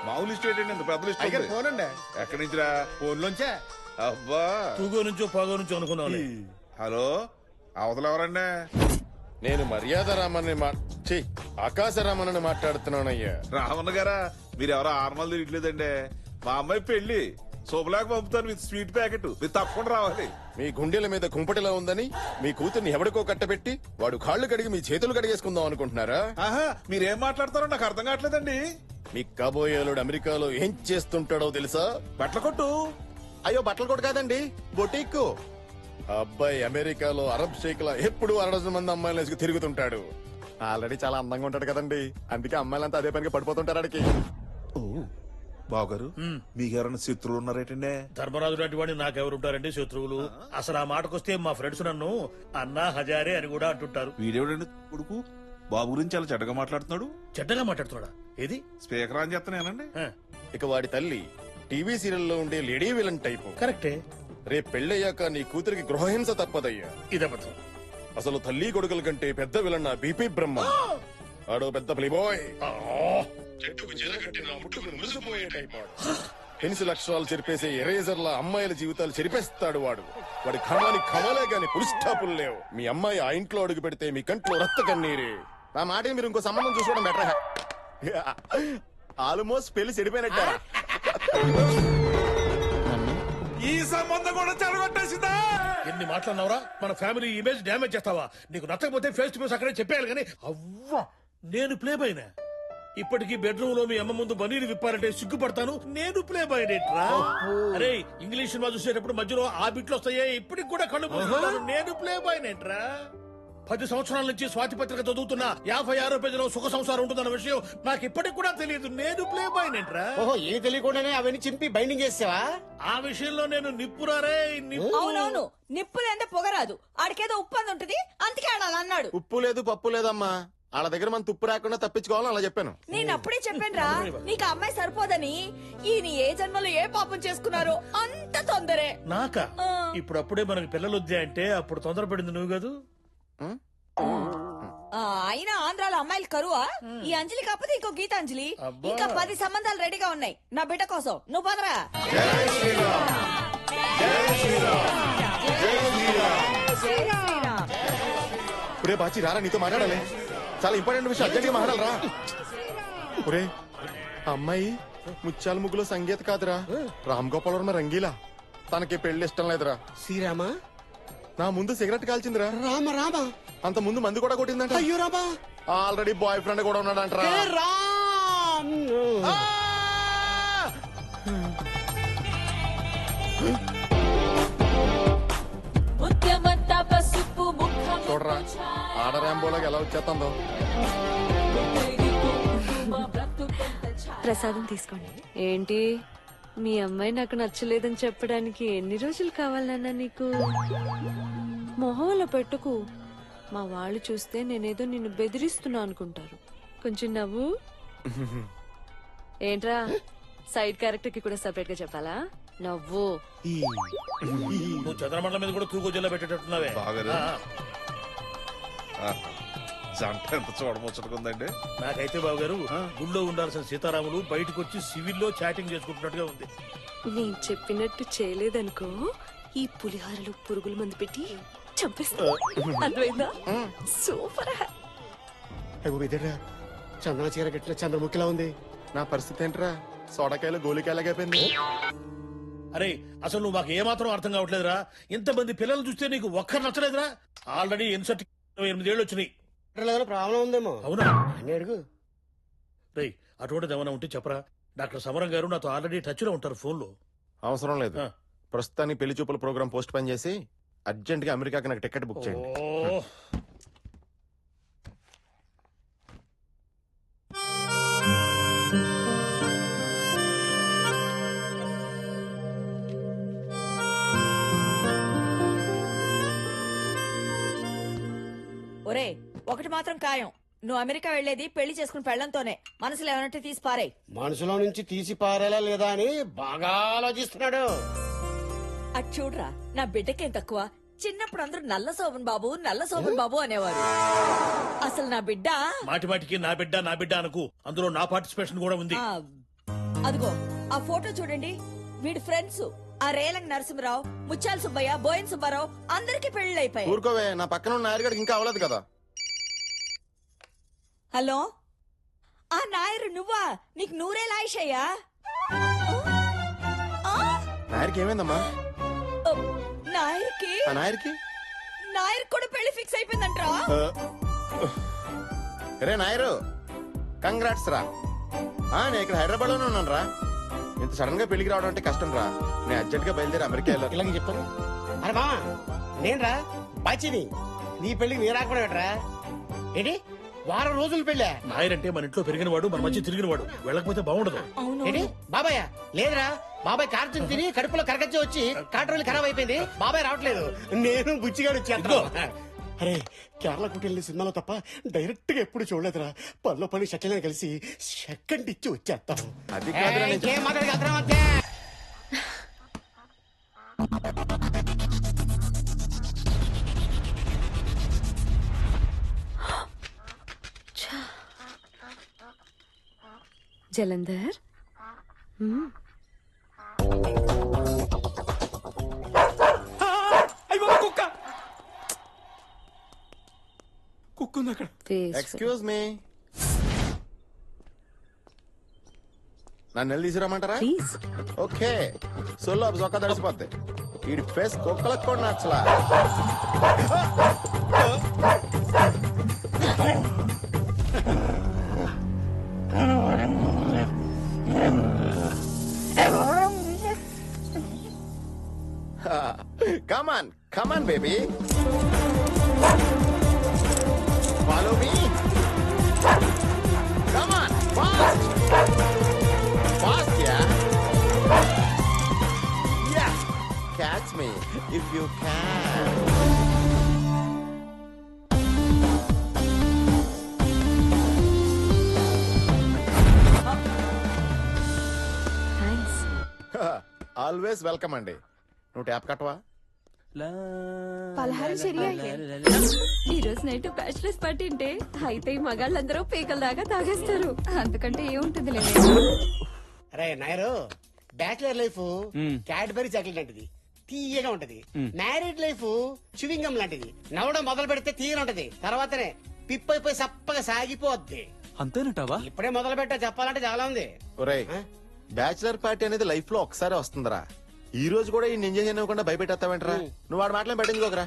మామూలు స్టేట్ అండి, పెద్ద లిస్ట్ ఫోన్ అండి. ఎక్కడి నుంచిరా? ఫోన్ లోంచే. అబ్బా, తూగో నుంచో పాగో నుంచో అనుకున్నాను. హలో, అవతల ఎవరండి? నేను మర్యాద రామని ఆకాశ రామని మాట్లాడుతున్నానయ్యా. రామన్న గారా, మీరు ఎవరో ఆర్మల్ తిరగలేదండి. మా అమ్మాయి పెళ్లి శుభలాగా పంపుతాను విత్ స్వీట్ ప్యాకెట్. మీరు తప్పకుండా రావాలి. మీ గుండెల మీద కుంపటిలా ఉందని మీ కూతుర్ని ఎవడికో కట్టబెట్టి వాడు కాళ్ళు కడిగి మీ చేతులు కడిగేసుకుందాం అనుకుంటున్నారా? ఆహా, మీరేం మాట్లాడతారో నాకు అర్థం కావట్లేదండి. మీ కాబోయేలుడు అమెరికాలో ఏం చేస్తుంటాడో తెలుసా? బట్టల కొట్టు. అయ్యో, బట్టలు కూడా కాదండి, బొటీక్. అబ్బాయి అమెరికాలో అరబ్ షేక్ లా ఎప్పుడు 60 మంది అమ్మాయిలు వేసుకు తిరుగుతుంటాడు. ఆల్రెడీ చాలా అందంగా ఉంటాడు కదండి, అందుకే అమ్మాయిలంతా అదే పనికి పడిపోతుంటారు అడికి. బావగారు, మీకెవరైనా శత్రువులు ఉన్నారేటండి? ధర్మరాజు లాంటి వాడిని నాకెవరుంటారండి శత్రువులు? అసలు ఆ మాటకొస్తే మా ఫ్రెండ్స్ నన్ను అన్నా హజారే అని కూడా అంటుంటారు. వీడేవిడండి కొడుకు బాబు గురించి చాలా చెడ్డగా మాట్లాడుతున్నాడు. చెడ్డగా మాట్లాడుతున్నాడా? ఏది స్పీకర్ అని చెప్తానేనండి. ఇక వాడి తల్లి టీవీ సీరియల్లో ఉండే లేడీ విలన్ టైపు. కరెక్టే. రేపు పెళ్ళయ్యాక నీ కూతురికి గృహహింస తప్పదయ్యా. ఇదబద్ధం. అసలు తల్లి కొడుకుల కంటే పెద్ద విలన్ నా బీపీ బ్రహ్మ. ఆడో పెద్ద ప్లేబాయ్. పెన్సిల్ అక్షరాలు చెరిపేసే ఎరేజర్ లా అమ్మాయిల జీవితాలు చెరిపేస్తాడు వాడు. వాడి ఖమాని ఖమలే గాని పురుష్టాపులు లేవు. మీ అమ్మాయి ఆ ఇంట్లో అడుగు పెడితే మీ కంట్లో రక్త కన్నీరే. నా మాట మీరు ఇంకో సంబంధం చూసుకోవడం బెటర్. ఆల్మోస్ట్ పెళ్లి చెడిపోయినట్ట. ఈ సంబంధం కూడా చెడగొట్టేసిందా? ఎన్ని మాట్లాడినవరా? మన ఫ్యామిలీ ఇమేజ్ డ్యామేజ్ చేస్తావా? నీకు నచ్చకపోతే ఫేస్ టు ఫేస్ అక్కడే చెప్పేయాలి కానీ అవ్వా నేను ప్లే బాయ్నా? ఇప్పటికీ బెడ్రూమ్ లో మీ అమ్మ ముందు బనీలు విప్పారంటే సిగ్గుపడతాను. నేను ప్లే బాయ్నేట్రా? అరే, ఇంగ్లీష్ సినిమా చూసేటప్పుడు మధ్యలో ఆ బిట్లు వస్తాయే, ఇప్పటికి కూడా కళ్ళు మూసుకుంటాను. నేను ప్లే బాయ్నేట్రా? 10 సంవత్సరాల నుంచి స్వాతి పత్రిక చదువుతున్నా 56 పేజీలో సుఖ సంసారం ఉంటుందన్న విషయం నాకు ఇప్పటికి కూడా తెలియదు. నేను ప్లే బాయ్నేట్రా? ఓహో, ఏమి తెలియకుండానే అవన్నీ చింపి బైండింగ్ చేసావా? ఆ విషయంలో నేను నిప్పురారే నిప్పు. అవునవును, నిప్పులేందే పొగరాదు. ఆడికేదో ఉప్పు అని ఉంటది, అందుకే ఆడ అలా అన్నాడు. ఉప్పు లేదు పప్పు లేదమ్మా, వాళ్ళ దగ్గర మన తుప్పు రాకుండా తప్పించుకోవాలని అలా చెప్పాను. నేను అప్పుడే చెప్పానురా, నీకు ఆ అమ్మాయి సరిపోదని. ఈయన ఏ జన్మలో ఏ పాపం చేసుకున్నారో అంత తొందరే. నాకా? ఇప్పుడు అప్పుడే మనకి పిల్లలు వద్దే అంటే అప్పుడు తొందరపడింది నువ్వు కాదు. అయినా ఆంధ్రాలో అమ్మాయిలు కరువా? ఈ అంజలి కాకపోతే ఇంకో గీతాంజలి. ఇంకా 10 సంబంధాలు రెడీగా ఉన్నాయి నా బిడ్డ కోసం. నువ్వు పదరా. ఒరే బాచి రారా, నీతో మాట్లాడాలి. చాలా ఇంపార్టెంట్ విషయం, అర్జెంట్గా మాట్లాడాలరా. ఒరే, అమ్మాయి ముత్యాల ముగ్గులో సంగీత కాదురా, రామ్ గోపాల్ వర్మ రంగీలా. తనకి పెళ్లి ఇష్టం లేదురా. శ్రీరామా? నా ముందు సిగరెట్ కాల్చిందిరా. రామ రామ. అంత ముందు మందు కూడా కొట్టిందంట. అయ్యో రామా. ఆల్రెడీ బాయ్ ఫ్రెండ్ కూడా ఉన్నాడంటరా. చూడరా, ఆడరాంబోలాగా ఎలా వచ్చేస్తుందో. ప్రసాదం తీసుకోండి. ఏంటి, మీ అమ్మాయి నాకు నచ్చలేదని చెప్పడానికి ఎన్ని రోజులు కావాలన్నా నీకు? మొహంలో పెట్టుకు. మా వాళ్ళు చూస్తే నేనేదో నిన్ను బెదిరిస్తున్నా అనుకుంటారు. కొంచెం నవ్వు. ఏంట్రా, సైడ్ క్యారెక్టర్ కి కూడా సెపరేట్ గా చెప్పాలా? నవ్వు. నువ్వు చంద్రమండలం మీద కూడా తూగు జిల్లా పెట్టేటట్టున్నావే. జంట ఎంత చూడముచ్చటకుందండి. నాకైతే బాబు గారు గుళ్ళో ఉండాల్సిన సీతారాములు బయటకు వచ్చి సివిల్లో చాటింగ్ చేసుకుంటున్నట్టుగా ఉంది. నేను చెప్పినట్టు చేయలేదనుకో, ఈ పులిహారలో పురుగుల మందు పెట్టి చంపేస్తా. అర్థమైందా? సూపర్. చంద్ర చీర గట్టిన చంద్రముఖిలా ఉంది. నా పరిస్థితి ఏంట్రా, సోడకాయలు గోలికాయలాగైపోయింది. అరే, అసలు నువ్వు మాకు ఏమాత్రం అర్థం కావట్లేదురా. ఇంతమంది పిల్లలు చూస్తే నీకు ఒక్కరు నచ్చలేదురా? ఆల్రెడీ 8 ఏళ్ళు వచ్చినాయి. ప్రాబ్లం ఉందేమో. అవునా? అడుగు. రేయ్, అటువంటిది ఏమైనా ఉంటే చెప్పరా. డాక్టర్ సమరం గారు నాతో ఆల్రెడీ టచ్ లో ఉంటారు ఫోన్ లో. అవసరం లేదు, ప్రస్తుతానికి పెళ్లి చూపుల ప్రోగ్రామ్ పోస్ట్ పోన్ చేసి అర్జెంట్ గా అమెరికాకి నాకు టికెట్ బుక్ చేయండి. ఒరే, ఒకటి మాత్రం ఖాయం, నువ్వు అమెరికా వెళ్లేది పెళ్లి చేసుకుని పెళ్లంతోనే. మనసులో ఏమన్నట్టు తీసి పారేయ్. మనసులో నుంచి తీసి పారేలా లేదా అని బాగా ఆలోచిస్తున్నాడు. అటు చూడరా, నా బిడ్డకేం తక్కువ. చిన్నప్పుడు అందరూ నల్ల శోభన్ బాబు అనేవారు. అసలు నా బిడ్డ మాటి మాటికి నా బిడ్డ అనకు. అందులో నా పార్టిసిపేషన్ కూడా ఉంది. అదిగో ఆ ఫోటో చూడండి. వీడి ఫ్రెండ్స్ ఆ రేలంగ్ నరసింహరావు, ముత్యాల సుబ్బయ్య, బోయన్ సుబ్బారావు అందరికి పెళ్లి అయిపోయాయి. ఊరుకోవే, నా పక్కన ఉన్న నాయర్ ఇంకా అవ్వలేదు కదా. హలో, ఆ నాయరు నువ్వా? నీకు నూరేళ్ళ ఆయుషయ్యా? నాయర్కి ఏమైందమ్మా? నాయర్కి ఆ నాయర్కి నాయర్ కూడా పెళ్లి ఫిక్స్ అయిపోయిందంట్రా. రే నాయరు, కంగ్రాట్స్ రా. నేను ఇక్కడ హైదరాబాద్ లోనే ఉన్నాను రా. ఇంత సడన్ గా పెళ్లికి రావడం అంటే కష్టం రా. నేను అర్జెంట్ గా బయలుదేరి అమెరికా వెళ్ళాను. ఇలాగే చెప్తాను. అరే మామా, నేను రా బాచిని. నీ పెళ్లికి నీ రాకుండా పెట్టరా ఏంటి? వారం రోజులు పెళ్ళా? నాయరంటే మన ఇంట్లో పెరిగిన వాడు, మన మధ్య తిరిగిన వాడు. వెళ్ళకపోతే బాగుండదు. ఏంటి బాబాయ్? లేదురా, బాబాయ్ కార్తీక్ తిని కడుపులో కరగచ్చి వచ్చి కాటరోలు ఖరాబ్ అయిపోయింది. బాబాయ్ రావట్లేదు. నేను బుచ్చిగాడు వచ్చేస్తాను. అరే, కేరళ కుటీల్ని సినిమాలో తప్ప డైరెక్ట్ గా ఎప్పుడు చూడలేదురా. పనిలో పని షట్లనే కలిసి సెకండ్ ఇచ్చి వచ్చేస్తాం. అది కాదురా, నేను ఏం మాట్లాడగలుగుతారా మధ్య? జలంధర్, కుక్కుంది అక్కడ. ఎక్స్క్యూజ్ మీ, నన్ను వెళ్ళి తీసుకురమ్మంటారా? ప్లీజ్. ఓకే, సొల్లు అవి చొక్కా తడిసిపోద్ది. వీడి ఫేస్ కుక్కలకు కూడా నచ్చలా. Come on, baby. Follow me. Come on, fast. Fast, yeah. Yeah. Catch me if you can. Thanks. Always welcome అండి. నువ్వు ట్యాప్ కట్టవా? పలహారం సరిగా ఈ రోజు నైట్ బ్యాచిలర్స్ పార్టీ అంటే అయితే ఈ మగాళ్ళందరూ పీకల దాకా తాగేస్తారు. అంతకంటే ఏముంటుంది లేదు. అరే Nair, bachelor life Cadbury chocolate లాంటిది, తీయగా ఉంటది. మ్యారీడ్ లైఫ్ చువింగం లాంటిది, నవ్వడం మొదలు పెడితే తీయగా ఉంటది. తర్వాతనే పిప్ అయిపోయి సప్పగా సాగిపోద్ది. అంతేనంటావా? ఇప్పుడే మొదలు పెట్టా, చెప్పాలంటే చాలా ఉంది. ఒరేయ్, బ్యాచిలర్ పార్టీ అనేది లైఫ్ లో ఒకసారి వస్తుందిరా. ఈ రోజు కూడా ఈ ఎంజాయ్ చేయకుండా భయపెట్టేస్తావేంట్రా? నువ్వు వాడు మాటలు పెట్టించుకోకరా.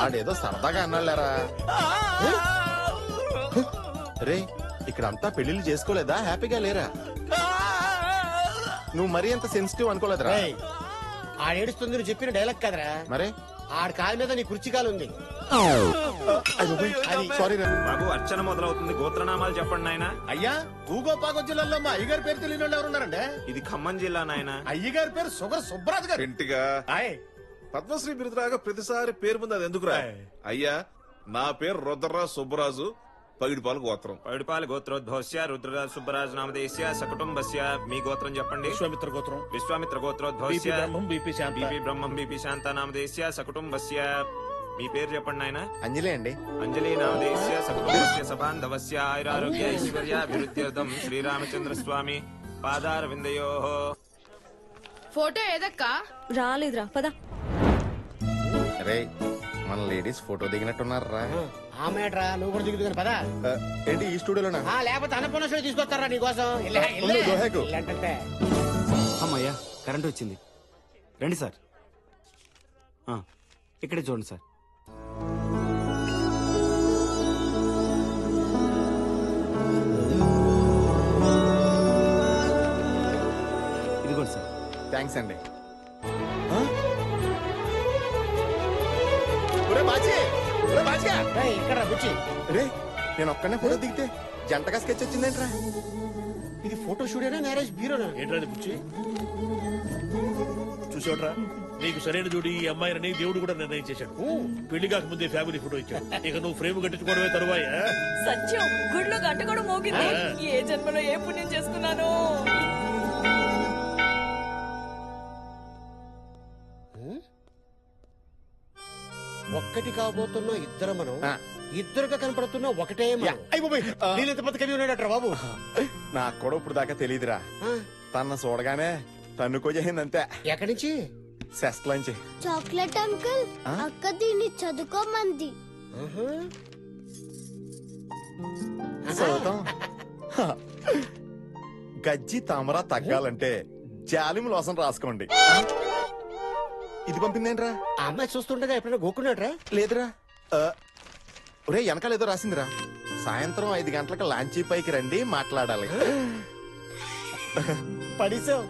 ఆడేదో సరదాగా అన్నాళ్ళారా. రే, ఇక్కడంతా పెళ్లిళ్ళు చేసుకోలేదా? హ్యాపీగా లేరా? నువ్వు మరీ అంత సెన్సిటివ్ అనుకోలేదురా. ఆడేడుస్తుంది నువ్వు చెప్పిన డైలాగ్ కదరా. మరే ఆడ కాలు మీద నీ కుర్చీ కాలు ఉంది. సారీ. బాబు, అర్చన మొదలవుతుంది. గోత్రనామాలు చెప్పండి నాయన. అయ్యా, భూగోపాగ జిల్లాలో మా అయ్యగారి పేరు తెలియని వాళ్ళు ఎవరున్నారండి? ఇది ఖమ్మం జిల్లా నాయన. అయ్యగారి పేరు సుగర్ సుబ్బరాజు గారు. ఇంటిగా పద్మశ్రీ బిరుదురాగా ప్రతిసారి పేరు ముందు అది ఎందుకురా? అయ్యా, నా పేరు రుద్రరాజు సుబ్బరాజు, పగిడిపాలు గోత్రం. పైడిపాల గోత్రోద్భవస్య రుద్రరాజ సుబ్బరాజు నామదేశ్య సకుటుంబస్య. మీ గోత్రం చెప్పండి. విశ్వామిత్ర గోత్రం. విశ్వామిత్ర గోత్రోద్భవస్య బీపీ శాంత. బీపీ బ్రహ్మం బీపీ శాంత నామదేశ్య సకుటుంబస్య. మీ పేరు చెప్పండి నాయన. అంజలి అండి. అంజలి నామదేశ్య సకుటుంబస్య సబాంధవస్య ఆయురారోగ్య ఐశ్వర్యాభివృద్ధ్యర్థం శ్రీరామచంద్ర స్వామి పాదార విందయో. ఫోటో ఏదక్కా? రాలేదురా, పద. రే, మన లేడీస్ ఫోటో దిగినట్టున్నారా? ఆమెట్రా, నువ్వు కూడా దిగుతుంది పదా. ఏంటి ఈ స్టూడియోలోనా? లేకపోతే అన్నపూర్ణ స్టూడియో తీసుకొస్తారా నీకోసం? ఇల్లంటే అమ్మయ్యా, కరెంట్ వచ్చింది. రండి సార్, ఇక్కడే చూడండి సార్. ఇదిగోండి సార్. థ్యాంక్స్ అండి. ఇక్కడ బుచ్చి. రే, నేను ఒక్కనే ఫోటో దిగితే జంటగా స్కెచ్ వచ్చిందేంట్రా? ఇది ఫోటో స్టూడియోనా, మ్యారేజ్ బ్యూరోనా? ఏంట్రా బుచ్చి? చూసావుట్రా, నీకు సరైన జోడి ఈ అమ్మాయిని దేవుడు కూడా నిర్ణయించేశాడు. పెళ్లి కాక ముందే ఫ్యామిలీ ఫోటో ఇచ్చాడు. ఇక నువ్వు ఫ్రేమ్ కట్టించుకోవడమే తరువాయ. సత్యం, గుడ్లో గంట కూడా మోగింది. ఏ జన్మలో ఏ పుణ్యం చేసుకున్నాను. ఒక్కటి కాబోతున్న ఇద్దరు మనం, ఇద్దరుగా కనపడుతున్న ఒకటే మనం. నీళ్ళెంత బతుకవి ఉన్నాడట్రా బాబు. నాకు కూడా ఇప్పుడు దాకా తెలియదురా. తన చూడగానే తన్నుకోజేసిందంతే. ఎక్కడి నుంచి? సెస్ట్లోంచి. చాక్లెట్ అంకుల్, అక్క దీన్ని చదువుకోమంది. చదువుతాం. గజ్జి తామరా తగ్గాలంటే జాలిం లోసం రాసుకోండి. ఇది పంపిందేంట్రా? ఆ అమ్మాయి చూస్తుండగా ఎప్పుడైనా గోక్కున్నాడ్రా? లేదురా. ఒరే వెనకాల ఏదో రాసిందిరా. సాయంత్రం 5 గంటలకు లాంచీ పైకి రండి మాట్లాడాలి. పడిసావు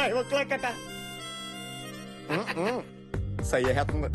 5 o'clock అట. సయ్యేస్తుంది.